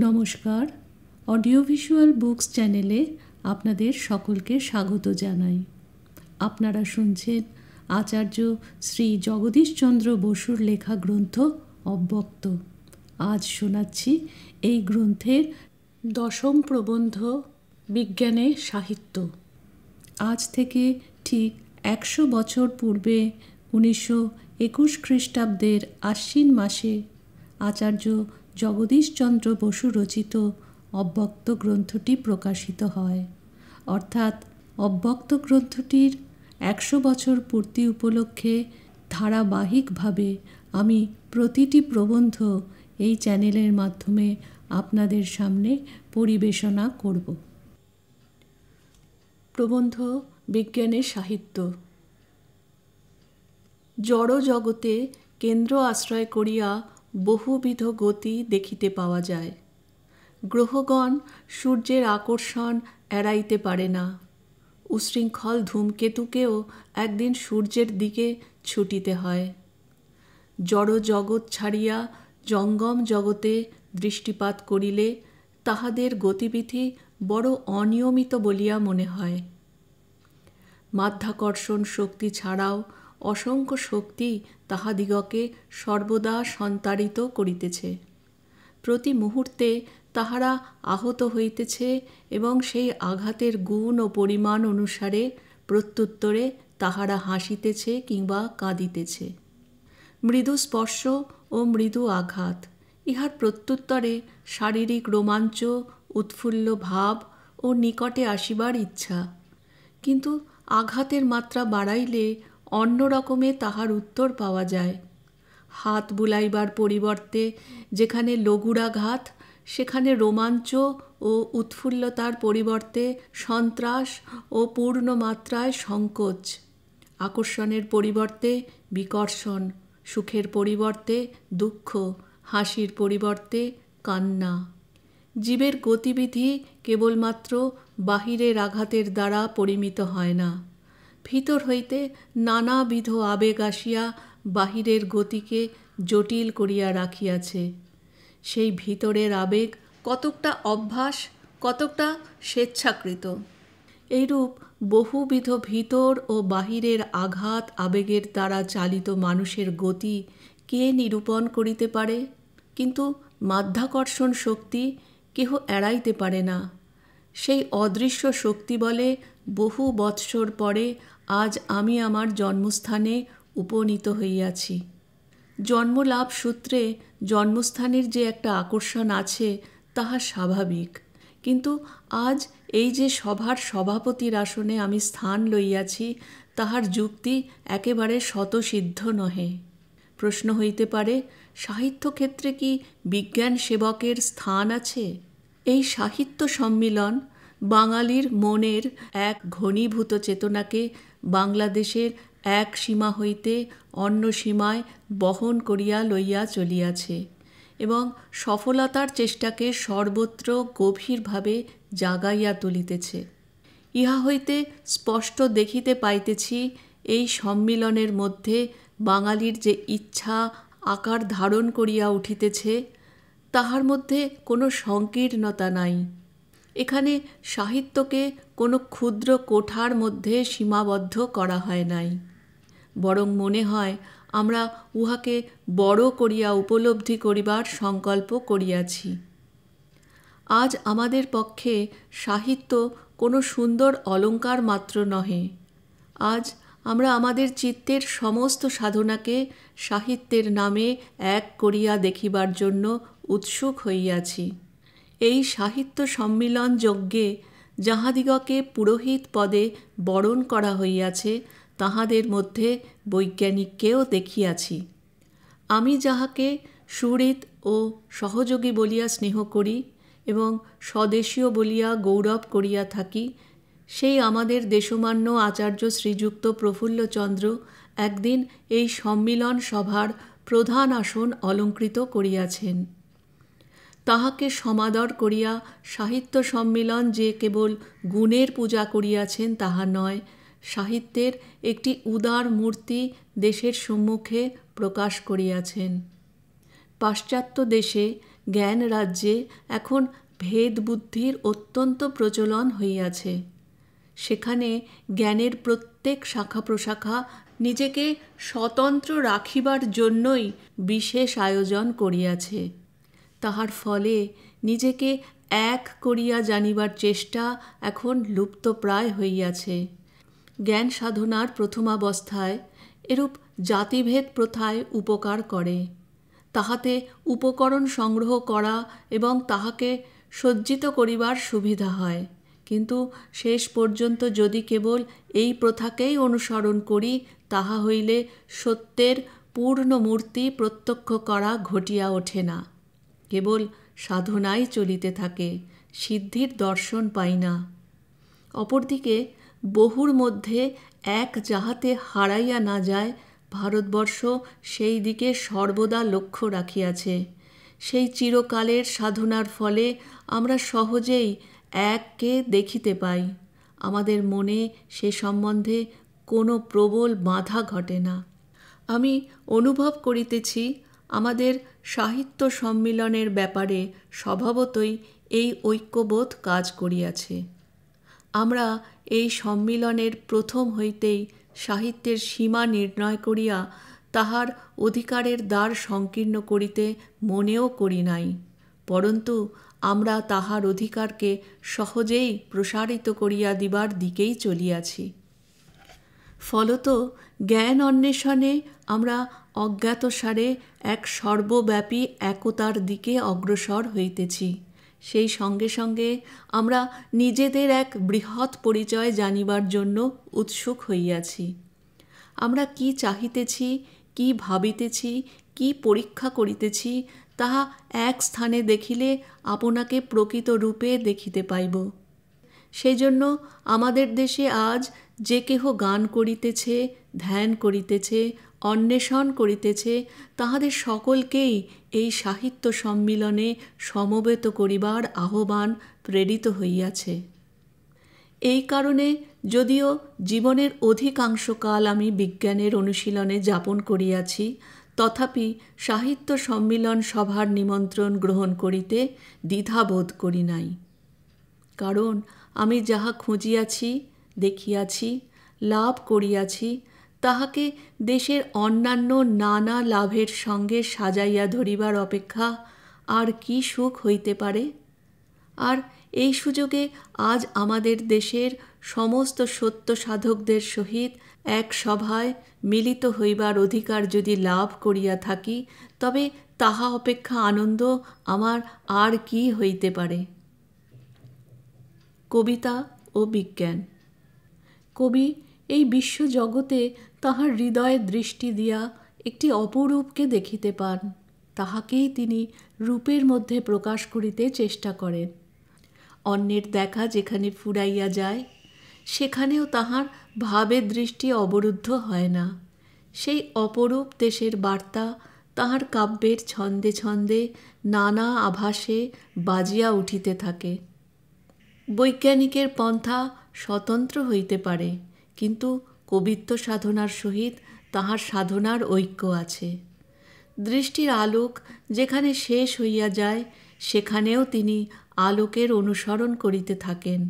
নমস্কার, audio visual books চ্যানেলে আপনাদের সকলকে স্বাগত জানাই। আপনারা শুনছেন আচার্য শ্রী জগদীশচন্দ্র বসুর লেখা গ্রন্থ অব্যক্ত। আজ শোনাচ্ছি এই গ্রন্থের 10ম প্রবন্ধ, বিজ্ঞানে সাহিত্য। আজ থেকে ঠিক 100 বছর পূর্বে 1921 খ্রিস্টাব্দের আশ্বিন মাসে আচার্য জগদীশচন্দ্র বসু রচিত অব্যক্ত গ্রন্থটি প্রকাশিত হয়। অর্থাৎ অব্যক্ত গ্রন্থটির 100 বছর পূর্তি উপলক্ষে ধারাবাহিকভাবে আমি প্রতিটি প্রবন্ধ এই চ্যানেলের মাধ্যমে আপনাদের সামনে পরিবেশনা করব। প্রবন্ধ বিজ্ঞানের সাহিত্য। জড় জগতে কেন্দ্র আশ্রয় করিয়া বহুবিধ গতি দেখিতে পাওয়া যায়। গ্রহগণ সূর্যের আকর্ষণ এড়াইতে পারে না। উশৃঙ্খল ধূমকেতুকেও একদিন সূর্যের দিকে ছুটিতে হয়। জড় জগৎ ছাড়িয়া জঙ্গম জগতে দৃষ্টিপাত করিলে তাহাদের গতিবিধি বড় অনিয়মিত বলিয়া মনে হয়। মাধ্যাকর্ষণ শক্তি ছাড়াও অসংখ্য শক্তি তাহাদিগকে সর্বদা সন্তাড়িত করিতেছে। প্রতি মুহূর্তে তাহারা আহত হইতেছে এবং সেই আঘাতের গুণ ও পরিমাণ অনুসারে প্রত্যুত্তরে তাহারা হাসিতেছে কিংবা কাঁদিতেছে। মৃদু স্পর্শ ও মৃদু আঘাত, ইহার প্রত্যুত্তরে শারীরিক রোমাঞ্চ, উৎফুল্ল ভাব ও নিকটে আসিবার ইচ্ছা। কিন্তু আঘাতের মাত্রা বাড়াইলে অন্য রকমে তাহার উত্তর পাওয়া যায়। হাত বুলাইবার পরিবর্তে যেখানে লঘুরাঘাত, সেখানে রোমাঞ্চ ও উৎফুল্লতার পরিবর্তে সন্ত্রাস ও পূর্ণ মাত্রায় সংকোচ। আকর্ষণের পরিবর্তে বিকর্ষণ, সুখের পরিবর্তে দুঃখ, হাসির পরিবর্তে কান্না। জীবের গতিবিধি কেবলমাত্র বাহিরের আঘাতের দ্বারা পরিমিত হয় না। ভিতর হইতে নানাবিধ আবেগ আসিয়া বাহিরের গতিকে জটিল করিয়া রাখিয়াছে। সেই ভিতরের আবেগ কতকটা অভ্যাস, কতকটা স্বেচ্ছাকৃত। এইরূপ বহুবিধ ভিতর ও বাহিরের আঘাত আবেগের দ্বারা চালিত মানুষের গতি কে নিরূপণ করিতে পারে? কিন্তু মাধ্যাকর্ষণ শক্তি কেহ এড়াইতে পারে না। সেই অদৃশ্য শক্তি বলে বহু বৎসর পরে আজ আমি আমার জন্মস্থানে উপনীত হইয়াছি। জন্মলাভ সূত্রে জন্মস্থানের যে একটা আকর্ষণ আছে তাহা স্বাভাবিক, কিন্তু আজ এই যে সভার সভাপতির আসনে আমি স্থান লইয়াছি, তাহার যুক্তি একেবারে স্বতঃসিদ্ধ নহে। প্রশ্ন হইতে পারে, সাহিত্যক্ষেত্রে কি বিজ্ঞান সেবকের স্থান আছে? এই সাহিত্য সম্মিলন বাঙালির মনের এক ঘনীভূত চেতনাকে বাংলাদেশের এক সীমা হইতে অন্য সীমায় বহন করিয়া লইয়া চলিয়াছে এবং সফলতার চেষ্টাকে সর্বত্র গভীরভাবে জাগাইয়া তুলিতেছে। ইহা হইতে স্পষ্ট দেখিতে পাইতেছি, এই সম্মিলনের মধ্যে বাঙালির যে ইচ্ছা আকার ধারণ করিয়া উঠিতেছে, তাহার মধ্যে কোনো সংকীর্ণতা নাই। এখানে সাহিত্যকে কোনো ক্ষুদ্র কোঠার মধ্যে সীমাবদ্ধ করা হয় নাই, বরং মনে হয় আমরা উহাকে বড় করিয়া উপলব্ধি করিবার সংকল্প করিয়াছি। আজ আমাদের পক্ষে সাহিত্য কোনো সুন্দর অলঙ্কার মাত্র নহে। আজ আমরা আমাদের চিত্তের সমস্ত সাধনাকে সাহিত্যের নামে এক করিয়া দেখিবার জন্য উৎসুক হইয়াছি। এই সাহিত্য সম্মিলন যজ্ঞে যাহাদিগকে পুরোহিত পদে বরণ করা হইয়াছে, তাহাদের মধ্যে বৈজ্ঞানিককেও দেখিয়াছি। আমি যাহাকে সুহৃদ ও সহযোগী বলিয়া স্নেহ করি এবং স্বদেশীয় বলিয়া গৌরব করিয়া থাকি, সেই আমাদের দেশমান্য আচার্য শ্রীযুক্ত প্রফুল্লচন্দ্র একদিন এই সম্মিলন সভার প্রধান আসন অলঙ্কৃত করিয়াছেন। তাহাকে সমাদর করিয়া সাহিত্য সম্মিলন যে কেবল গুণের পূজা করিয়াছেন তাহা নয়, সাহিত্যের একটি উদার মূর্তি দেশের সম্মুখে প্রকাশ করিয়াছেন। পাশ্চাত্য দেশে জ্ঞান রাজ্যে এখন ভেদ বুদ্ধির অত্যন্ত প্রচলন হইয়াছে। সেখানে জ্ঞানের প্রত্যেক শাখা প্রশাখা নিজেকে স্বতন্ত্র রাখিবার জন্যই বিশেষ আয়োজন করিয়াছে। তাহার ফলে নিজেকে এক করিয়া জানিবার চেষ্টা এখন লুপ্তপ্রায় হইয়াছে। জ্ঞান সাধনার প্রথমাবস্থায় এরূপ জাতিভেদ প্রথায় উপকার করে। তাহাতে উপকরণ সংগ্রহ করা এবং তাহাকে সজ্জিত করিবার সুবিধা হয়। কিন্তু শেষ পর্যন্ত যদি কেবল এই প্রথাকেই অনুসরণ করি, তাহা হইলে সত্যের পূর্ণ মূর্তি প্রত্যক্ষ করা ঘটিয়া ওঠে না। কেবল সাধনাই চলিতে থাকে, সিদ্ধির দর্শন পাই না। অপরদিকে বহুর মধ্যে এক যাহাতে হারাইয়া না যায়, ভারতবর্ষ সেই দিকে সর্বদা লক্ষ্য রাখিয়াছে। সেই চিরকালের সাধনার ফলে আমরা সহজেই এককে দেখিতে পাই। আমাদের মনে সে সম্বন্ধে কোনো প্রবল বাধা ঘটে না। আমি অনুভব করিতেছি আমাদের সাহিত্য সম্মিলনের ব্যাপারে স্বভাবতই এই ঐক্যবোধ কাজ করিয়াছে। আমরা এই সম্মিলনের প্রথম হইতেই সাহিত্যের সীমা নির্ণয় করিয়া তাহার অধিকারের দ্বার সংকীর্ণ করিতে মনেও করি নাই, পরন্তু আমরা তাহার অধিকারকে সহজেই প্রসারিত করিয়া দিবার দিকেই চলিয়াছি। ফলত জ্ঞান অন্বেষণে আমরা অজ্ঞাতসারে এক সর্বব্যাপী একতার দিকে অগ্রসর হইতেছি। সেই সঙ্গে সঙ্গে আমরা নিজেদের এক বৃহৎ পরিচয় জানিবার জন্য উৎসুক হইয়াছি। আমরা কি চাহিতেছি, কি ভাবিতেছি, কি পরীক্ষা করিতেছি, তাহা এক স্থানে দেখিলে আপনাকে প্রকৃত রূপে দেখিতে পাইব। সেই জন্য আমাদের দেশে আজ যে কেহ গান করিতেছে, ধ্যান করিতেছে, অন্বেষণ করিতেছে, তাহাদের সকলকেই এই সাহিত্য সম্মিলনে সমবেত করিবার আহ্বান প্রেরিত হইয়াছে। এই কারণে যদিও জীবনের অধিকাংশ কাল আমি বিজ্ঞানের অনুশীলনে যাপন করিয়াছি, তথাপি সাহিত্য সম্মিলন সভার নিমন্ত্রণ গ্রহণ করিতে দ্বিধাবোধ করি নাই। কারণ আমি যাহা খুঁজিয়াছি, দেখিয়াছি, লাভ করিয়াছি, তাহাকে দেশের অন্যান্য নানা লাভের সঙ্গে সাজাইয়া ধরিবার অপেক্ষা আর কি সুখ হইতে পারে। আর এই সুযোগে আজ আমাদের দেশের সমস্ত সত্য সাধকদের সহিত এক সভায় মিলিত হইবার অধিকার যদি লাভ করিয়া থাকি, তবে তাহা অপেক্ষা আনন্দ আমার আর কি হইতে পারে। কবিতা ও বিজ্ঞান। কবি এই বিশ্বজগতে তাহার হৃদয়ে দৃষ্টি দিয়া একটি অপরূপকে দেখিতে পান। তাহাকেই তিনি রূপের মধ্যে প্রকাশ করিতে চেষ্টা করেন। অন্যের দেখা যেখানে ফুরাইয়া যায়, সেখানেও তাহার ভাবের দৃষ্টি অবরুদ্ধ হয় না। সেই অপরূপ দেশের বার্তা তাহার কাব্যের ছন্দে ছন্দে নানা আভাসে বাজিয়া উঠিতে থাকে। বৈজ্ঞানিকের পন্থা স্বতন্ত্র হইতে পারে, কিন্তু কবিত্ব সাধনার সহিত তাহার সাধনার ঐক্য আছে। দৃষ্টির আলোক যেখানে শেষ হইয়া যায়, সেখানেও তিনি আলোকের অনুসরণ করিতে থাকেন।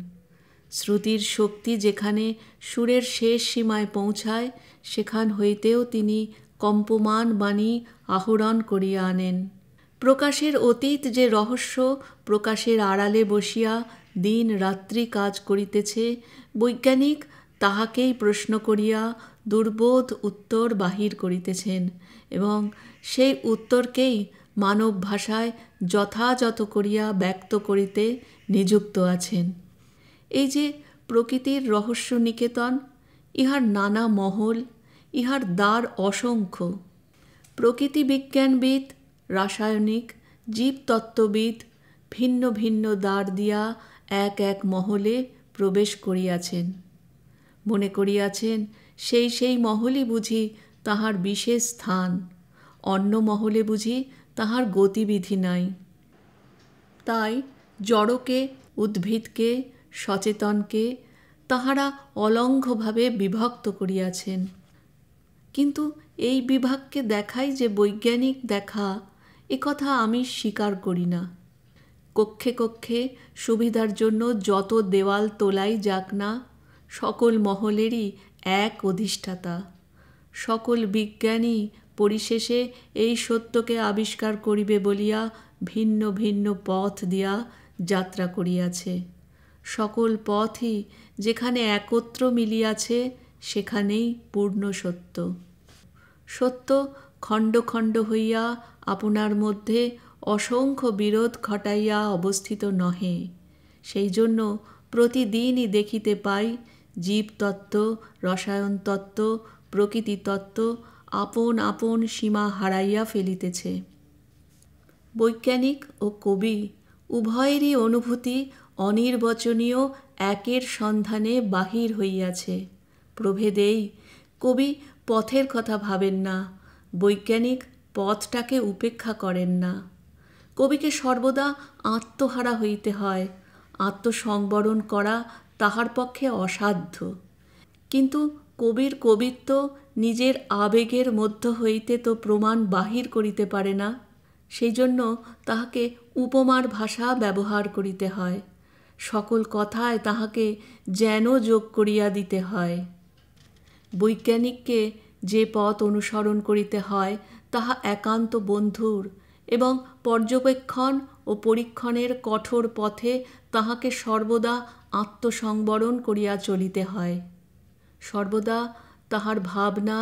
শ্রুতির শক্তি যেখানে সুরের শেষ সীমায় পৌঁছায়, সেখান হইতেও তিনি কম্পমান বাণী আহরণ করিয়া আনেন। প্রকাশের অতীত যে রহস্য প্রকাশের আড়ালে বসিয়া দিন রাত্রি কাজ করিতেছে, বৈজ্ঞানিক তাহাকেই প্রশ্ন করিয়া দুর্বোধ উত্তর বাহির করিতেছেন এবং সেই উত্তরকেই মানব ভাষায় যথাযথ করিয়া ব্যক্ত করিতে নিযুক্ত আছেন। এই যে প্রকৃতির রহস্য নিকেতন, ইহার নানা মহল, ইহার দ্বার অসংখ্য। প্রকৃতি বিজ্ঞানবিদ, রাসায়নিক, জীবতত্ত্ববিদ ভিন্ন ভিন্ন দ্বার দিয়া এক এক মহলে প্রবেশ করিয়াছেন। মনে করিয়াছেন সেই মহলই বুঝি তাহার বিশেষ স্থান, অন্য মহলে বুঝি তাহার গতিবিধি নাই। তাই জড়কে, উদ্ভিদকে, সচেতনকে তাহারা অলঙ্ঘ্যভাবে বিভক্ত করিয়াছেন। কিন্তু এই বিভাগকে দেখাই যে বৈজ্ঞানিক দেখা, কথা আমি স্বীকার করি না। কক্ষে কক্ষে সুবিধার জন্য যত দেওয়াল তোলাই যাক না, সকল মহলেরই এক অধিষ্ঠাতা। সকল বিজ্ঞানী পরিশেষে এই সত্যকে আবিষ্কার করিবে বলিয়া ভিন্ন ভিন্ন পথ দিয়া যাত্রা করিয়াছে। সকল পথই যেখানে একত্র মিলিয়াছে সেখানেই পূর্ণ সত্য। সত্য খণ্ড খণ্ড হইয়া আপনার মধ্যে অসংখ্য বিরোধ ঘটাইয়া অবস্থিত নহে। সেই জন্য প্রতিদিনই দেখিতে পাই জীবতত্ত্ব, রসায়নতত্ত্ব, প্রকৃতিতত্ত্ব আপন আপন সীমা হারাইয়া ফেলিতেছে। বৈজ্ঞানিক ও কবি উভয়েরই অনুভূতি অনির্বচনীয় একের সন্ধানে বাহির হইয়াছে। প্রভেদেই কবি পথের কথা ভাবেন না, বৈজ্ঞানিক পথটাকে উপেক্ষা করেন না। কবিকে সর্বদা আত্মহারা হইতে হয়, আত্মসংবরণ করা তাহার পক্ষে অসাধ্য। কিন্তু কবির কবিত্ব নিজের আবেগের মধ্য হইতে তো প্রমাণ বাহির করিতে পারে না, সেই জন্য তাহাকে উপমার ভাষা ব্যবহার করিতে হয়। সকল কথায় তাহাকে যেন যোগ করিয়া দিতে হয়। বৈজ্ঞানিককে যে পথ অনুসরণ করিতে হয় তাহা একান্ত বন্ধুর, এবং পর্যবেক্ষণ ও পরীক্ষণের কঠোর পথে তাহাকে সর্বদা আত্মসংবরণ করিয়া চলিতে হয়। সর্বদা তাহার ভাবনা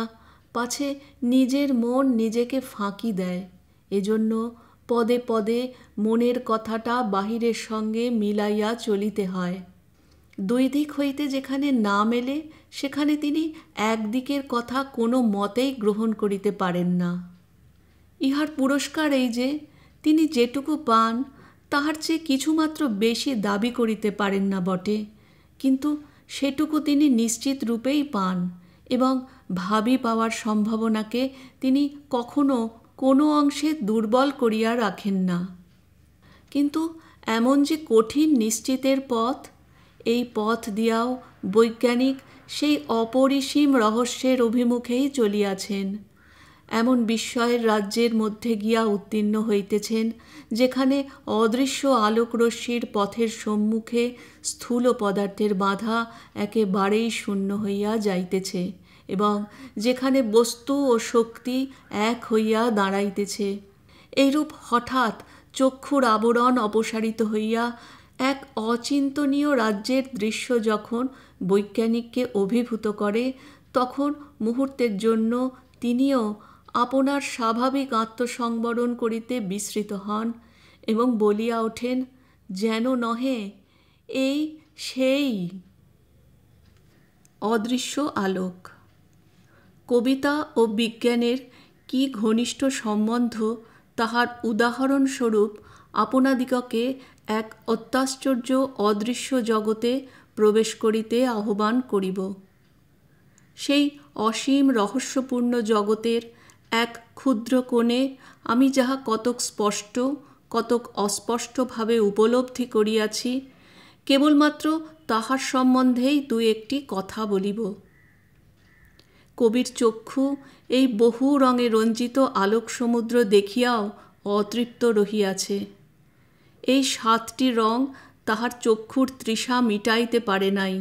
পাছে নিজের মন নিজেকে ফাঁকি দেয়, এজন্য পদে পদে মনের কথাটা বাহিরের সঙ্গে মিলাইয়া চলিতে হয়। দুই দিক হইতে যেখানে না মেলে সেখানে তিনি একদিকের কথা কোনো মতেই গ্রহণ করিতে পারেন না। ইহার পুরস্কার এই যে তিনি যেটুকু পান তাহার চেয়ে কিছুমাত্র বেশি দাবি করিতে পারেন না বটে, কিন্তু সেটুকু তিনি নিশ্চিত রূপেই পান, এবং ভাবি পাওয়ার সম্ভাবনাকে তিনি কখনো কোনো অংশে দুর্বল করিয়া রাখেন না। কিন্তু এমন যে কঠিন নিশ্চিতের পথ, এই পথ দিয়াও বৈজ্ঞানিক সেই অপরিসীম রহস্যের অভিমুখেই চলিয়াছেন। এমন বিস্ময়ের রাজ্যের মধ্যে গিয়া উত্তীর্ণ হইতেছেন যেখানে অদৃশ্য আলোকরশ্মির পথের সম্মুখে স্থূল পদার্থের বাধা একেবারেই শূন্য হইয়া যাইতেছে, এবং যেখানে বস্তু ও শক্তি এক হইয়া দাঁড়াইতেছে। এইরূপ হঠাৎ চক্ষুর আবরণ অপসারিত হইয়া এক অচিন্তনীয় রাজ্যের দৃশ্য যখন বৈজ্ঞানিককে অভিভূত করে, তখন মুহূর্তের জন্য তিনিও আপনার স্বাভাবিক আত্মসংবরণ করিতে বিস্মৃত হন এবং বলিয়া ওঠেন, যেন নহে এই সেই অদৃশ্য আলোক। কবিতা ও বিজ্ঞানের কি ঘনিষ্ঠ সম্বন্ধ তাহার উদাহরণস্বরূপ আপনাদিগকে এক অত্যাশ্চর্য অদৃশ্য জগতে প্রবেশ করিতে আহ্বান করিব। সেই অসীম রহস্যপূর্ণ জগতের এক ক্ষুদ্র কোণে আমি যাহা কতক স্পষ্ট কতক অস্পষ্টভাবে উপলব্ধি করিয়াছি, কেবলমাত্র তাহার সম্বন্ধেই দুই একটি কথা বলিব। কবির চক্ষু এই বহু রঙে রঞ্জিত আলোক সমুদ্র দেখিয়াও অতৃপ্ত রহিয়াছে। এই 7টি রং তাহার চক্ষুর তৃষা মিটাইতে পারে নাই।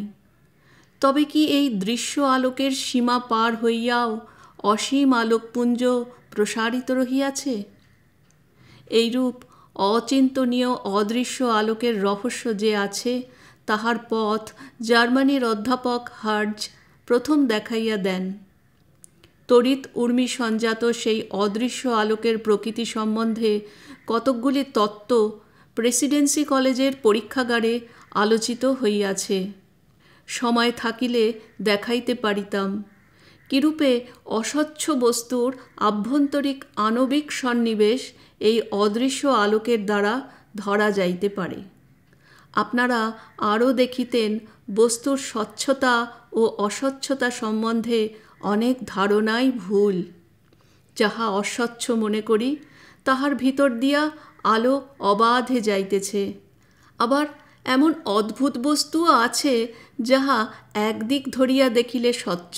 তবে কি এই দৃশ্য আলোকের সীমা পার হইয়াও অসীম আলোকপুঞ্জ প্রসারিত রহিয়াছে? এইরূপ অচিন্তনীয় অদৃশ্য আলোকের রহস্য যে আছে, তাহার পথ জার্মানির অধ্যাপক হার্জ প্রথম দেখাইয়া দেন। তড়িৎ উর্মি সঞ্জাত সেই অদৃশ্য আলোকের প্রকৃতি সম্বন্ধে কতকগুলি তত্ত্ব প্রেসিডেন্সি কলেজের পরীক্ষাগারে আলোচিত হইয়াছে। সময় থাকিলে দেখাইতে পারিতাম কিরূপে অস্বচ্ছ বস্তুর আভ্যন্তরিক আণবিক সন্নিবেশ এই অদৃশ্য আলোকের দ্বারা ধরা যাইতে পারে। আপনারা আরও দেখিতেন বস্তুর স্বচ্ছতা ও অস্বচ্ছতা সম্বন্ধে অনেক ধারণাই ভুল। যাহা অস্বচ্ছ মনে করি তাহার ভিতর দিয়া আলো অবাধে যাইতেছে। আবার এমন অদ্ভুত বস্তুও আছে যাহা একদিক ধরিয়া দেখিলে স্বচ্ছ,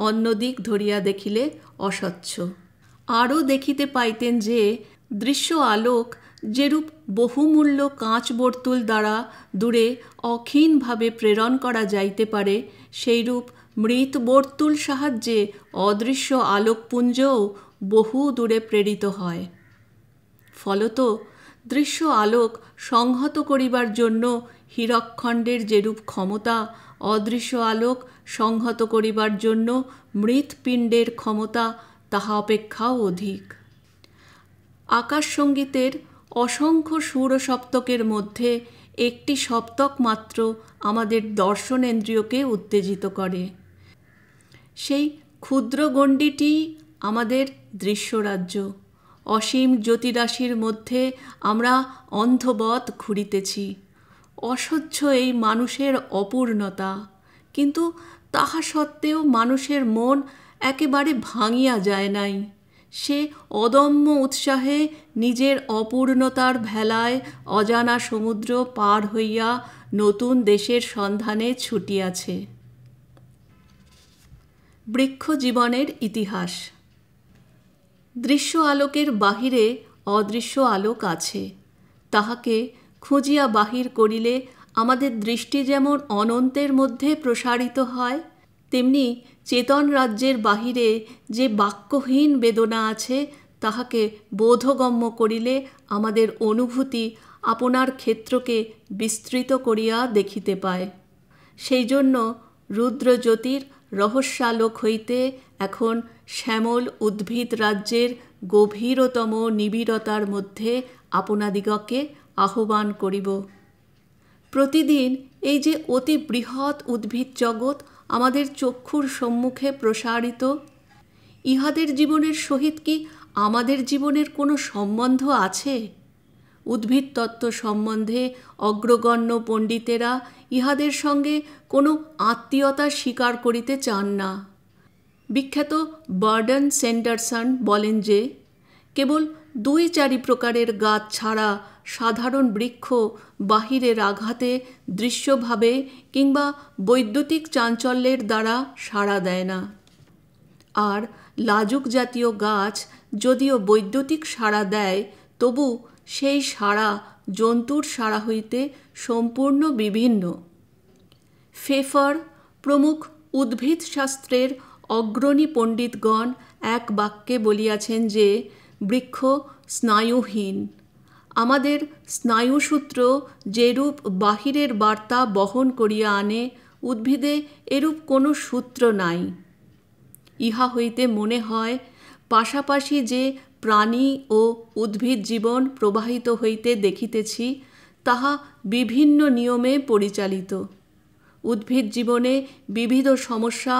অন্য দিক ধরিয়া দেখিলে অস্বচ্ছ। আরও দেখিতে পাইতেন যে দৃশ্য আলোক যেরূপ বহুমূল্য কাঁচ বর্তুল দ্বারা দূরে অক্ষীণভাবে প্রেরণ করা যাইতে পারে, সেইরূপ মৃৎ বর্তুল সাহায্যে অদৃশ্য আলোকপুঞ্জও বহু দূরে প্রেরিত হয়। ফলত দৃশ্য আলোক সংহত করিবার জন্য হীরকখণ্ডের যেরূপ ক্ষমতা, অদৃশ্য আলোক সংহত করিবার জন্য মৃৎপিণ্ডের ক্ষমতা তাহা অপেক্ষাও অধিক। আকাশসঙ্গীতের অসংখ্য সুরসপ্তকের মধ্যে একটি সপ্তক মাত্র আমাদের দর্শনেন্দ্রিয়কে উত্তেজিত করে। সেই ক্ষুদ্র গণ্ডিটি আমাদের দৃশ্যরাজ্য। অসীম জ্যোতিরাশির মধ্যে আমরা অন্ধবৎ ঘুরিতেছি। অসহ্য এই মানুষের অপূর্ণতা, কিন্তু তাহা সত্ত্বেও মানুষের মন একেবারে ভাঙিয়া যায় নাই। সে অদম্য উৎসাহে নিজের অপূর্ণতার ভেলায় অজানা সমুদ্র পার হইয়া নতুন দেশের সন্ধানে ছুটিয়াছে। বৃক্ষ জীবনের ইতিহাস। দৃশ্য আলোকের বাহিরে অদৃশ্য আলোক আছে। তাহাকে খুঁজিয়া বাহির করিলে আমাদের দৃষ্টি যেমন অনন্তের মধ্যে প্রসারিত হয়, তেমনি চেতন রাজ্যের বাহিরে যে বাক্যহীন বেদনা আছে, তাহাকে বোধগম্য করিলে আমাদের অনুভূতি আপনার ক্ষেত্রকে বিস্তৃত করিয়া দেখিতে পায়। সেই জন্য রুদ্রজ্যোতির রহস্যালোক হইতে এখন শ্যামল উদ্ভিদ রাজ্যের গভীরতম নিবিড়তার মধ্যে আপনাদিগকে আহ্বান করিব। প্রতিদিন এই যে অতি বৃহৎ উদ্ভিদ জগৎ আমাদের চক্ষুর সম্মুখে প্রসারিত, ইহাদের জীবনের সহিত কি আমাদের জীবনের কোনো সম্বন্ধ আছে? উদ্ভিদ তত্ত্ব সম্বন্ধে অগ্রগণ্য পণ্ডিতেরা ইহাদের সঙ্গে কোনো আত্মীয়তা স্বীকার করিতে চান না। বিখ্যাত বার্ডন স্যান্ডারসন বলেন যে, কেবল 2-4 প্রকারের গাছ ছাড়া সাধারণ বৃক্ষ বাহিরের আঘাতে দৃশ্যভাবে কিংবা বৈদ্যুতিক চাঞ্চল্যের দ্বারা সাড়া দেয় না। আর লাজুক জাতীয় গাছ যদিও বৈদ্যুতিক সাড়া দেয়, তবু সেই সাড়া জন্তুর সাড়া হইতে সম্পূর্ণ বিভিন্ন। ফেফার প্রমুখ উদ্ভিদশাস্ত্রের অগ্রণী পণ্ডিতগণ এক বাক্যে বলিয়াছেন যে, বৃক্ষ স্নায়ুহীন। আমাদের স্নায়ুসূত্র যেরূপ বাহিরের বার্তা বহন করিয়া আনে, উদ্ভিদে এরূপ কোনো সূত্র নাই। ইহা হইতে মনে হয় পাশাপাশি যে প্রাণী ও উদ্ভিদ জীবন প্রবাহিত হইতে দেখিতেছি, তাহা বিভিন্ন নিয়মে পরিচালিত। উদ্ভিদ জীবনে বিবিধ সমস্যা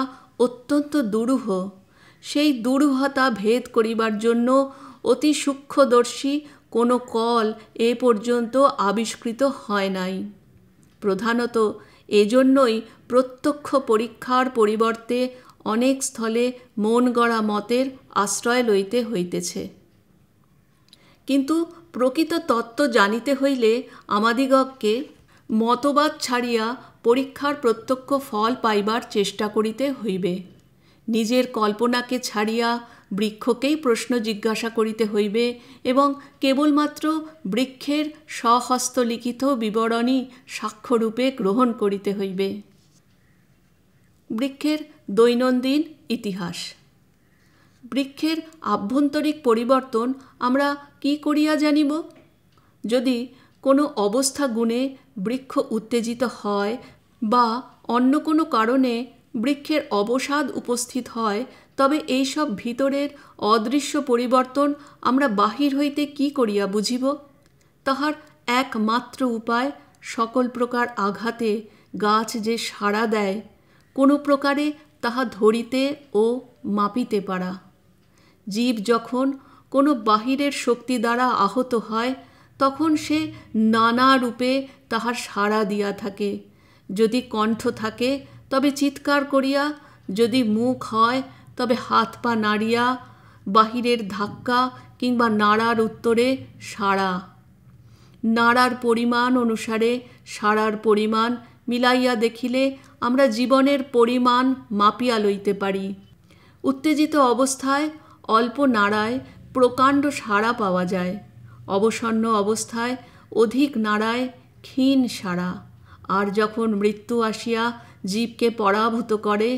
অত্যন্ত দুরূহ। সেই দুরূহতা ভেদ করিবার জন্য অতি সূক্ষ্মদর্শী কোনো কল এ পর্যন্ত আবিষ্কৃত হয় নাই। প্রধানত এজন্যই প্রত্যক্ষ পরীক্ষার পরিবর্তে অনেক স্থলে মন গড়া মতের আশ্রয় লইতে হইতেছে। কিন্তু প্রকৃত তত্ত্ব জানিতে হইলে আমাদিগকে মতবাদ ছাড়িয়া পরীক্ষার প্রত্যক্ষ ফল পাইবার চেষ্টা করিতে হইবে। নিজের কল্পনাকে ছাড়িয়া বৃক্ষকেই প্রশ্ন জিজ্ঞাসা করিতে হইবে এবং কেবলমাত্র বৃক্ষের স্বহস্তলিখিত বিবরণী সাক্ষ্যরূপে গ্রহণ করিতে হইবে। বৃক্ষের দৈনন্দিন ইতিহাস। বৃক্ষের আভ্যন্তরিক পরিবর্তন আমরা কি করিয়া জানিব? যদি কোনো অবস্থা গুণে বৃক্ষ উত্তেজিত হয় বা অন্য কোনো কারণে বৃক্ষের অবসাদ উপস্থিত হয়, তবে এইসব ভিতরের অদৃশ্য পরিবর্তন আমরা বাহির হইতে কি করিয়া বুঝিব? তাহার একমাত্র উপায় সকল প্রকার আঘাতে গাছ যে সাড়া দেয়, কোনো প্রকারে তাহা ধরিতে ও মাপিতে পারা। জীব যখন কোনো বাহিরের শক্তি দ্বারা আহত হয়, তখন সে নানা রূপে তাহার সাড়া দিয়া থাকে। যদি কণ্ঠ থাকে তবে চিৎকার করিয়া, যদি মুখ হয় তবে হাত পা নাড়িয়া, বাহিরের ধাক্কা কিংবা নাড়ার উত্তরে সাড়া। নাড়ার পরিমাণ অনুসারে সাড়ার পরিমাণ মিলাইয়া দেখিলে আমরা জীবনের পরিমাণ মাপিয়া লইতে পারি। উত্তেজিত অবস্থায় অল্প নাড়ায় প্রকাণ্ড সাড়া পাওয়া যায়। অবসন্ন অবস্থায় অধিক নাড়ায় ক্ষীণ সাড়া, আর যখন মৃত্যু আসিয়া জীবকে পরাভূত করে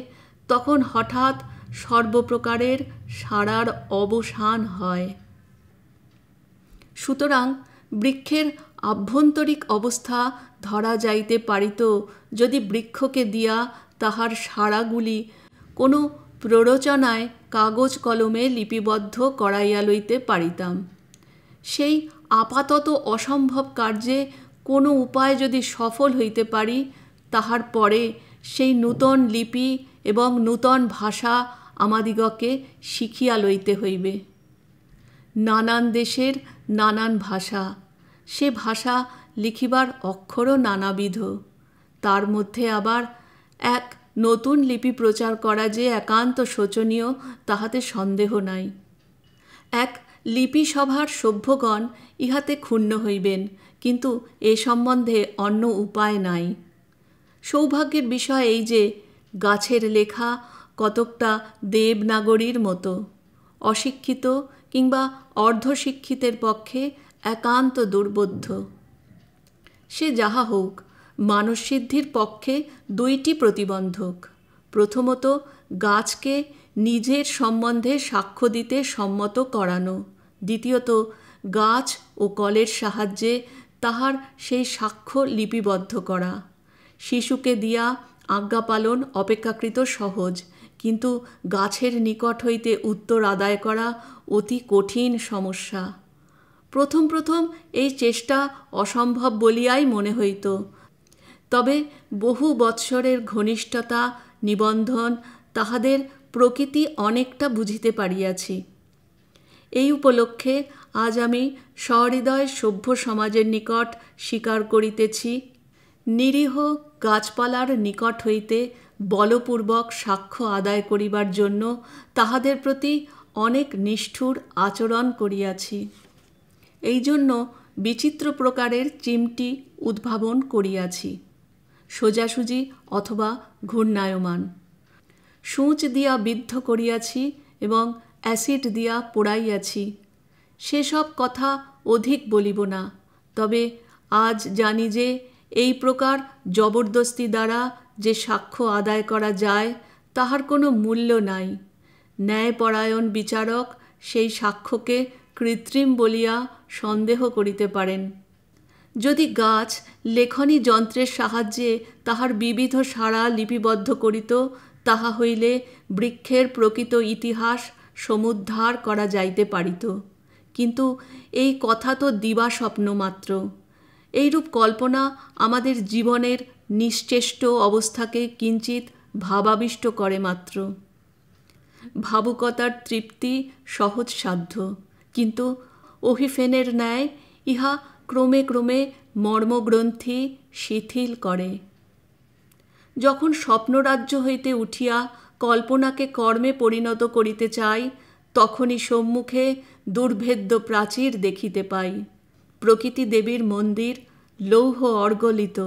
তখন হঠাৎ সর্বপ্রকারের সাড়ার অবসান হয়। সুতরাং বৃক্ষের আভ্যন্তরিক অবস্থা ধরা যাইতে পারিত যদি বৃক্ষকে দিয়া তাহার সাড়াগুলি কোনো প্ররোচনায় কাগজ কলমে লিপিবদ্ধ করাইয়া লইতে পারিতাম। সেই আপাতত অসম্ভব কার্যে কোনো উপায় যদি সফল হইতে পারি, তাহার পরে সেই নূতন লিপি এবং নূতন ভাষা আমাদিগকে শিখিয়া লইতে হইবে। নানান দেশের নানান ভাষা, সে ভাষা লিখিবার অক্ষরও নানাবিধ। তার মধ্যে আবার এক নতুন লিপি প্রচার করা যে একান্ত শোচনীয়, তাহাতে সন্দেহ নাই। এক লিপি সভার সভ্যগণ ইহাতে ক্ষুণ্ণ হইবেন, কিন্তু এ সম্বন্ধে অন্য উপায় নাই। সৌভাগ্যের বিষয় এই যে গাছের লেখা কতকটা দেবনাগরীর মতো, অশিক্ষিত কিংবা অর্ধশিক্ষিতের পক্ষে একান্ত দুর্বোধ্য। সে যাহা হোক, মানসসিদ্ধির পক্ষে দুইটি প্রতিবন্ধক। প্রথমত, গাছকে নিজের সম্বন্ধে সাক্ষ্য দিতে সম্মত করানো। দ্বিতীয়ত, গাছ ও কলের সাহায্যে তাহার সেই সাক্ষ্য লিপিবদ্ধ করা। শিশুকে দিয়া আজ্ঞা পালন অপেক্ষাকৃত সহজ, কিন্তু গাছের নিকট হইতে উত্তর আদায় করা অতি কঠিন সমস্যা। প্রথম প্রথম এই চেষ্টা অসম্ভব বলিয়াই মনে হইত, তবে বহু বৎসরের ঘনিষ্ঠতা নিবন্ধন তাহাদের প্রকৃতি অনেকটা বুঝিতে পারিয়াছি। এই উপলক্ষে আজ আমি সহৃদয় সভ্য সমাজের নিকট স্বীকার করিতেছি, নিরীহ গাছপালার নিকট হইতে বলপূর্বক সাক্ষ্য আদায় করিবার জন্য তাহাদের প্রতি অনেক নিষ্ঠুর আচরণ করিয়াছি। এই জন্য বিচিত্র প্রকারের চিমটি উদ্ভাবন করিয়াছি, সোজাসুজি অথবা ঘূর্ণায়মান। সূঁচ দিয়া বিদ্ধ করিয়াছি এবং অ্যাসিড দিয়া পোড়াইয়াছি। সেসব কথা অধিক বলিব না, তবে আজ জানি যে এই প্রকার জবরদস্তি দ্বারা যে সাক্ষ্য আদায় করা যায় তাহার কোনো মূল্য নাই। ন্যায়পরায়ণ বিচারক সেই সাক্ষ্যকে কৃত্রিম বলিয়া সন্দেহ করিতে পারেন। যদি গাছ লেখনী যন্ত্রের সাহায্যে তাহার বিবিধ সাড়া লিপিবদ্ধ করিত, তাহা হইলে বৃক্ষের প্রকৃত ইতিহাস সমুদ্ধার করা যাইতে পারিত। কিন্তু এই কথা তো দিবাস্বপ্ন মাত্র। এইরূপ কল্পনা আমাদের জীবনের নিশ্চেষ্ট অবস্থাকে কিঞ্চিত ভাবাবিষ্ট করে মাত্র। ভাবুকতার তৃপ্তি সহজসাধ্য, কিন্তু অহিফেনের ন্যায় ইহা ক্রমে ক্রমে মর্মগ্রন্থি শিথিল করে। যখন স্বপ্নরাজ্য হইতে উঠিয়া কল্পনাকে কর্মে পরিণত করিতে চাই, তখনই সম্মুখে দুর্ভেদ্য প্রাচীর দেখিতে পাই। প্রকৃতি দেবীর মন্দির লৌহ অর্গলিত।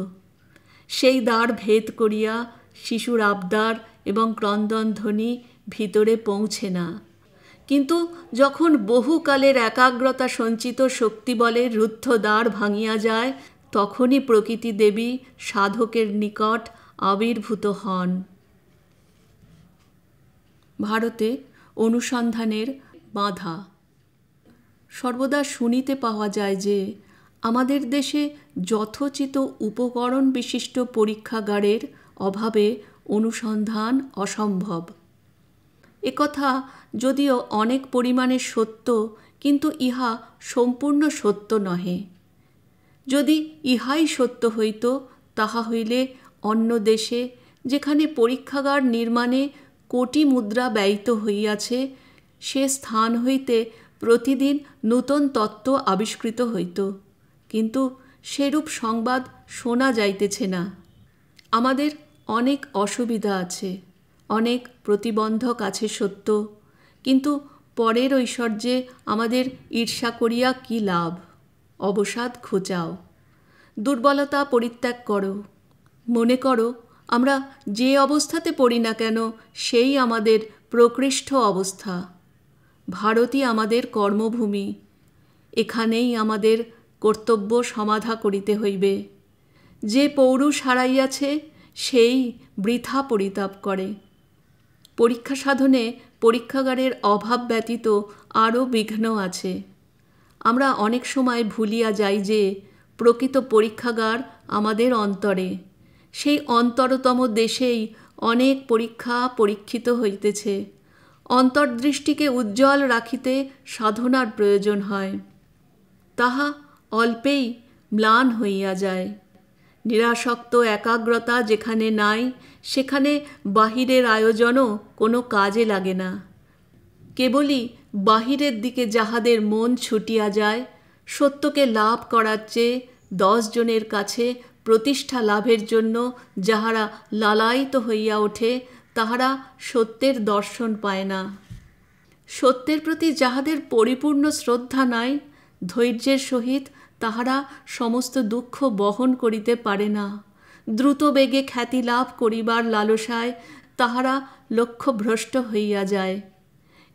সেই দ্বার ভেদ করিয়া শিশুর আবদার এবং ক্রন্দনধ্বনি ভিতরে পৌঁছে না। কিন্তু যখন বহুকালের একাগ্রতা সঞ্চিত শক্তিবলে রুদ্ধ দ্বার ভাঙিয়া যায়, তখনই প্রকৃতি দেবী সাধকের নিকট আবির্ভূত হন। ভারতে অনুসন্ধানের বাধা। সর্বদা শুনিতে পাওয়া যায় যে আমাদের দেশে যথোচিত উপকরণ বিশিষ্ট পরীক্ষাগারের অভাবে অনুসন্ধান অসম্ভব। একথা যদিও অনেক পরিমাণে সত্য, কিন্তু ইহা সম্পূর্ণ সত্য নহে। যদি ইহাই সত্য হইত, তাহা হইলে অন্য দেশে, যেখানে পরীক্ষাগার নির্মাণে কোটি মুদ্রা ব্যয়িত হইয়াছে, সে স্থান হইতে প্রতিদিন নূতন তত্ত্ব আবিষ্কৃত হইত। কিন্তু সেরূপ সংবাদ শোনা যাইতেছে না। আমাদের অনেক অসুবিধা আছে, অনেক প্রতিবন্ধক আছে সত্য, কিন্তু পরের ঐশ্বর্যে আমাদের ঈর্ষা করিয়া কি লাভ? অবসাদ ঘুচাও, দুর্বলতা পরিত্যাগ করো। মনে করো আমরা যে অবস্থাতে পড়ি না কেন, সেই আমাদের প্রকৃষ্ট অবস্থা। ভারতই আমাদের কর্মভূমি, এখানেই আমাদের কর্তব্য সমাধা করিতে হইবে। যে পৌরুষ হারাইয়াছে সেই বৃথা পরিতাপ করে। পরীক্ষা সাধনে পরীক্ষাগারের অভাব ব্যতীত আরও বিঘ্ন আছে। আমরা অনেক সময় ভুলিয়া যাই যে প্রকৃত পরীক্ষাগার আমাদের অন্তরে। সেই অন্তরতম দেশেই অনেক পরীক্ষা পরীক্ষিত হইতেছে। অন্তর্দৃষ্টিকে উজ্জ্বল রাখিতে সাধনার প্রয়োজন হয়, তাহা অল্পেই ম্লান হইয়া যায়। নিরাসক্ত একাগ্রতা যেখানে নাই, সেখানে বাহিরের আয়োজনও কোনো কাজে লাগে না। কেবলই বাহিরের দিকে যাহাদের মন ছুটিয়া যায়, সত্যকে লাভ করার চেয়ে 10 জনের কাছে প্রতিষ্ঠা লাভের জন্য যাহারা লালায়িত হইয়া ওঠে, তাহারা সত্যের দর্শন পায় না। সত্যের প্রতি যাহাদের পরিপূর্ণ শ্রদ্ধা নাই, ধৈর্যের সহিত তাহারা সমস্ত দুঃখ বহন করিতে পারে না। দ্রুত বেগে খ্যাতি লাভ করিবার লালসায় তাহারা লক্ষ্যভ্রষ্ট হইয়া যায়।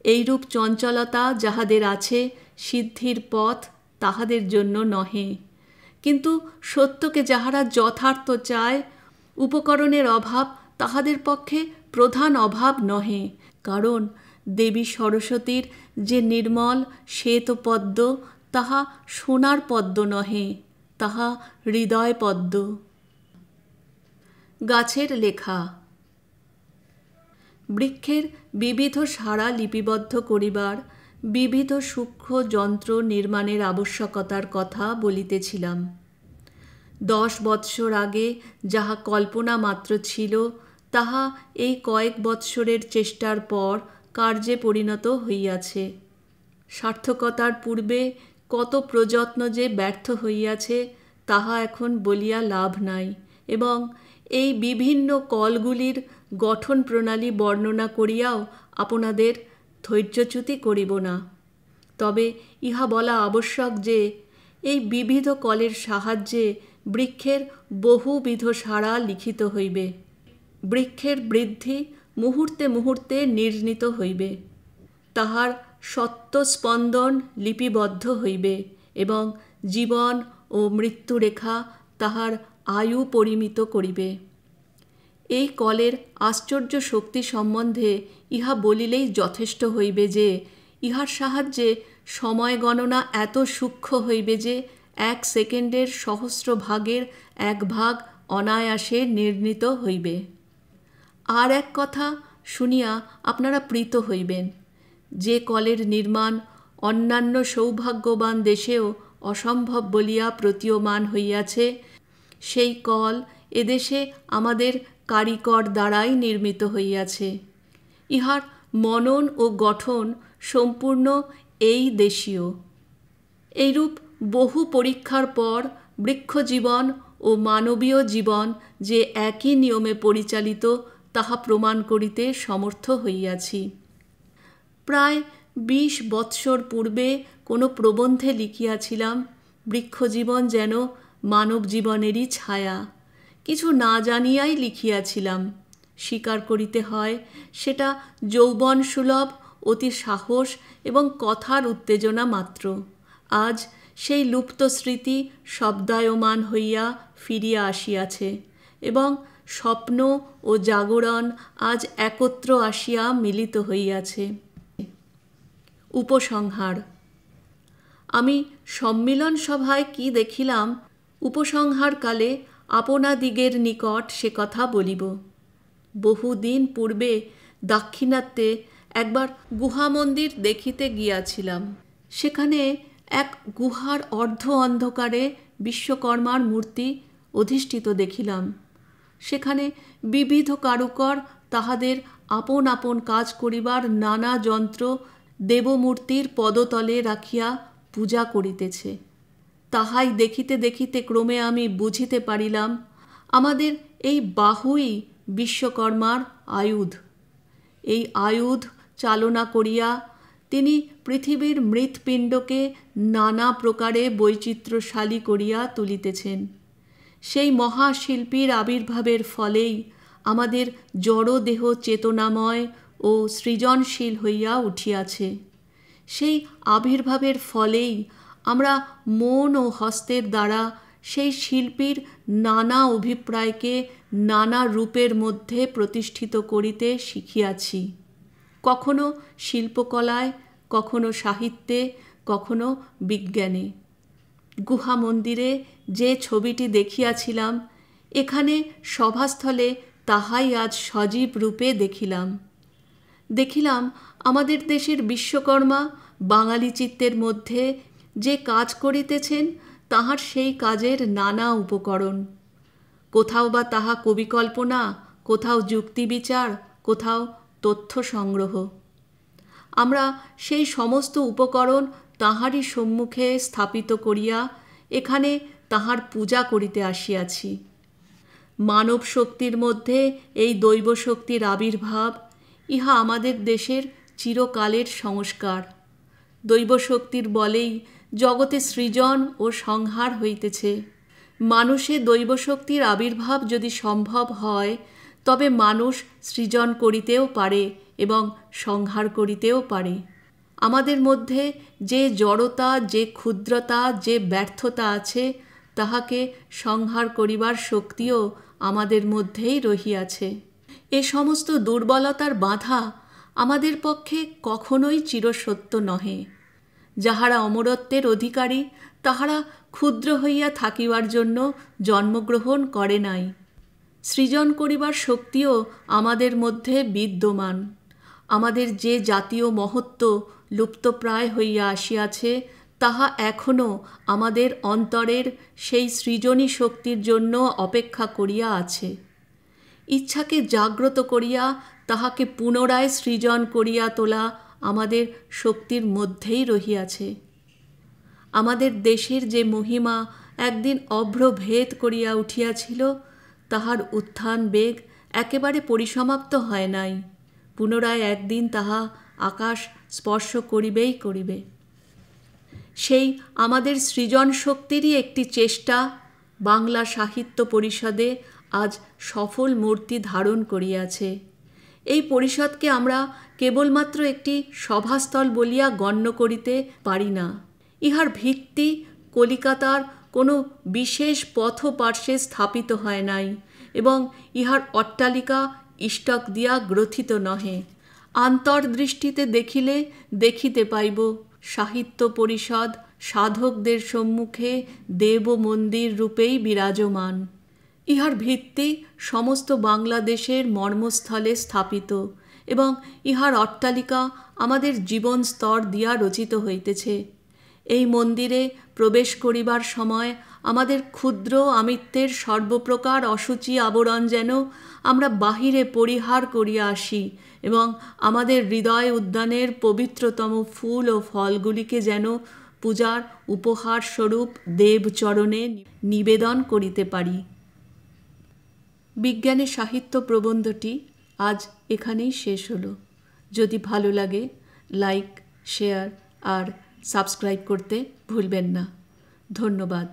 এইরূপ চঞ্চলতা যাহাদের আছে, সিদ্ধির পথ তাহাদের জন্য নহে। কিন্তু সত্যকে যাহারা যথার্থ চায়, উপকরণের অভাব তাহাদের পক্ষে প্রধান অভাব নহে। কারণ দেবী সরস্বতীর যে নির্মল শ্বেত পদ্ম, তাহা সোনার পদ্ম নহে, তাহা হৃদয় পদ্ম। গাছের লেখা। বৃক্ষের বিবিধ সাড়া লিপিবদ্ধ করিবার বিবিধ সূক্ষ্ম যন্ত্র নির্মাণের আবশ্যকতার কথা বলিতেছিলাম। 10 বৎসর আগে যাহা কল্পনা মাত্র ছিল, তাহা এই কয়েক বৎসরের চেষ্টার পর কার্যে পরিণত হইয়াছে। সার্থকতার পূর্বে কত প্রযত্ন যে ব্যর্থ হইয়াছে, তাহা এখন বলিয়া লাভ নাই, এবং এই বিভিন্ন কলগুলির গঠন প্রণালী বর্ণনা করিয়াও আপনাদের ধৈর্যচ্যুতি করিব না। তবে ইহা বলা আবশ্যক যে এই বিবিধ কলের সাহায্যে বৃক্ষের বহুবিধ সাড়া লিখিত হইবে। বৃক্ষের বৃদ্ধি মুহূর্তে মুহূর্তে নির্ণীত হইবে, তাহার সত্ত্বস্পন্দন লিপিবদ্ধ হইবে, এবং জীবন ও মৃত্যুরেখা তাহার আয়ু পরিমিত করিবে। এই কলের আশ্চর্য শক্তি সম্বন্ধে ইহা বলিলেই যথেষ্ট হইবে যে ইহার সাহায্যে সময় গণনা এত সূক্ষ্ম হইবে যে 1 সেকেন্ডের সহস্র ভাগের 1 ভাগ অনায়াসে নির্ণীত হইবে। আর এক কথা শুনিয়া আপনারা প্রীত হইবেন। যে কলের নির্মাণ অন্যান্য সৌভাগ্যবান দেশেও অসম্ভব বলিয়া প্রতীয়মান হইয়াছে, সেই কল এদেশে আমাদের কারিকর দ্বারাই নির্মিত হইয়াছে। ইহার মনন ও গঠন সম্পূর্ণ এই দেশীয়। এইরূপ বহু পরীক্ষার পর বৃক্ষজীবন ও মানবীয় জীবন যে একই নিয়মে পরিচালিত, তাহা প্রমাণ করিতে সমর্থ হইয়াছি। প্রায় 20 বৎসর পূর্বে কোনো প্রবন্ধে লিখিয়াছিলাম, বৃক্ষজীবন যেন মানব জীবনেরই ছায়া। কিছু না জানিয়াই লিখিয়াছিলাম। স্বীকার করিতে হয়, সেটা যৌবন সুলভ অতি সাহস এবং কথার উত্তেজনা মাত্র। আজ সেই লুপ্ত স্মৃতি শব্দায়মান হইয়া ফিরিয়া আসিয়াছে, এবং স্বপ্ন ও জাগরণ আজ একত্র আসিয়া মিলিত হইয়াছে। উপসংহার। আমি সম্মিলন সভায় কি দেখিলাম, উপসংহারকালে আপনাদিগের নিকট সে কথা বলিব। বহুদিন পূর্বে দাক্ষিণাত্যে একবার গুহা মন্দির দেখিতে গিয়াছিলাম। সেখানে এক গুহার অর্ধ অন্ধকারে বিশ্বকর্মার মূর্তি অধিষ্ঠিত দেখিলাম। সেখানে বিবিধ কারুকর তাহাদের আপন আপন কাজ করিবার নানা যন্ত্র দেবমূর্তির পদতলে রাখিয়া পূজা করিতেছে। তাহাই দেখিতে দেখিতে ক্রমে আমি বুঝিতে পারিলাম, আমাদের এই বাহুই বিশ্বকর্মার আয়ুধ। এই আয়ুধ চালনা করিয়া তিনি পৃথিবীর মৃৎপিণ্ডকে নানা প্রকারে বৈচিত্র্যশালী করিয়া তুলিতেছেন। সেই মহাশিল্পীর আবির্ভাবের ফলেই আমাদের জড়দেহ চেতনাময় ও সৃজনশীল হইয়া উঠিয়াছে। সেই আবির্ভাবের ফলেই আমরা মন ও হস্তের দ্বারা সেই শিল্পীর নানা অভিপ্রায়কে নানা রূপের মধ্যে প্রতিষ্ঠিত করিতে শিখিয়াছি, কখনো শিল্পকলায়, কখনো সাহিত্যে, কখনো বিজ্ঞানে। গুহা মন্দিরে যে ছবিটি দেখিয়াছিলাম, এখানে সভাস্থলে তাহাই আজ সজীব রূপে দেখিলাম আমাদের দেশের বিশ্বকর্মা বাঙালি চিত্তের মধ্যে যে কাজ করিতেছেন, তাহার সেই কাজের নানা উপকরণ। কোথাও বা তাহা কবিকল্পনা, কোথাও যুক্তিবিচার, কোথাও তথ্য সংগ্রহ। আমরা সেই সমস্ত উপকরণ তাহারই সম্মুখে স্থাপিত করিয়া এখানে তাহার পূজা করিতে আসিয়াছি। মানব শক্তির মধ্যে এই দৈব শক্তির আবির্ভাব, ইহা আমাদের দেশের চিরকালের সংস্কার। দৈব শক্তির বলেই জগতে সৃজন ও সংহার হইতেছে। মানুষে দৈব শক্তির আবির্ভাব যদি সম্ভব হয়, তবে মানুষ সৃজন করিতেও পারে এবং সংহার করিতেও পারে। আমাদের মধ্যে যে জড়তা, যে ক্ষুদ্রতা, যে ব্যর্থতা আছে, তাহাকে সংহার করিবার শক্তিও আমাদের মধ্যেই রহিয়াছে। এ সমস্ত দুর্বলতার বাধা আমাদের পক্ষে কখনোই চিরসত্য নহে। যাহারা অমরত্বের অধিকারী, তাহারা ক্ষুদ্র হইয়া থাকিবার জন্য জন্মগ্রহণ করে নাই। সৃজন করিবার শক্তিও আমাদের মধ্যে বিদ্যমান। আমাদের যে জাতীয় মহত্ব লুপ্তপ্রায় হইয়া আসিয়াছে, তাহা এখনও আমাদের অন্তরের সেই সৃজনী শক্তির জন্য অপেক্ষা করিয়া আছে। ইচ্ছাকে জাগ্রত করিয়া তাহাকে পুনরায় সৃজন করিয়া তোলা আমাদের শক্তির মধ্যেই রহিয়াছে। আমাদের দেশের যে মহিমা একদিন অভ্রভেদ করিয়া উঠিয়াছিল, তাহার উত্থান বেগ একেবারে পরিসমাপ্ত হয় নাই। পুনরায় একদিন তাহা আকাশ স্পর্শ করিবেই করিবে। সেই আমাদের সৃজন শক্তিরই একটি চেষ্টা বাংলা সাহিত্য পরিষদে আজ সফল মূর্তি ধারণ করিয়াছে। এই পরিষদকে আমরা কেবলমাত্র একটি সভাস্থল বলিয়া গণ্য করিতে পারি না। ইহার ভিত্তি কলিকাতার কোনো বিশেষ পথপার্শ্বে স্থাপিত হয় নাই এবং ইহার অট্টালিকা ইষ্টক দিয়া গ্রথিত নহে। আন্তর্দৃষ্টিতে দেখিলে দেখিতে পাইব সাহিত্য পরিষদ সাধকদের সম্মুখে দেব মন্দির রূপেই বিরাজমান। ইহার ভিত্তি সমস্ত বাংলাদেশের মর্মস্থলে স্থাপিত এবং ইহার অট্টালিকা আমাদের জীবন স্তর দিয়া রচিত হইতেছে। এই মন্দিরে প্রবেশ করিবার সময় আমাদের ক্ষুদ্র আমিত্বের সর্বপ্রকার অসুচি আবরণ যেন আমরা বাহিরে পরিহার করিয়া আসি এবং আমাদের হৃদয় উদ্যানের পবিত্রতম ফুল ও ফলগুলিকে যেন পূজার উপহার স্বরূপ দেবচরণে নিবেদন করিতে পারি। বিজ্ঞানের সাহিত্য প্রবন্ধটি আজ এখানেই শেষ হলো। যদি ভালো লাগে লাইক, শেয়ার আর সাবস্ক্রাইব করতে ভুলবেন না। ধন্যবাদ।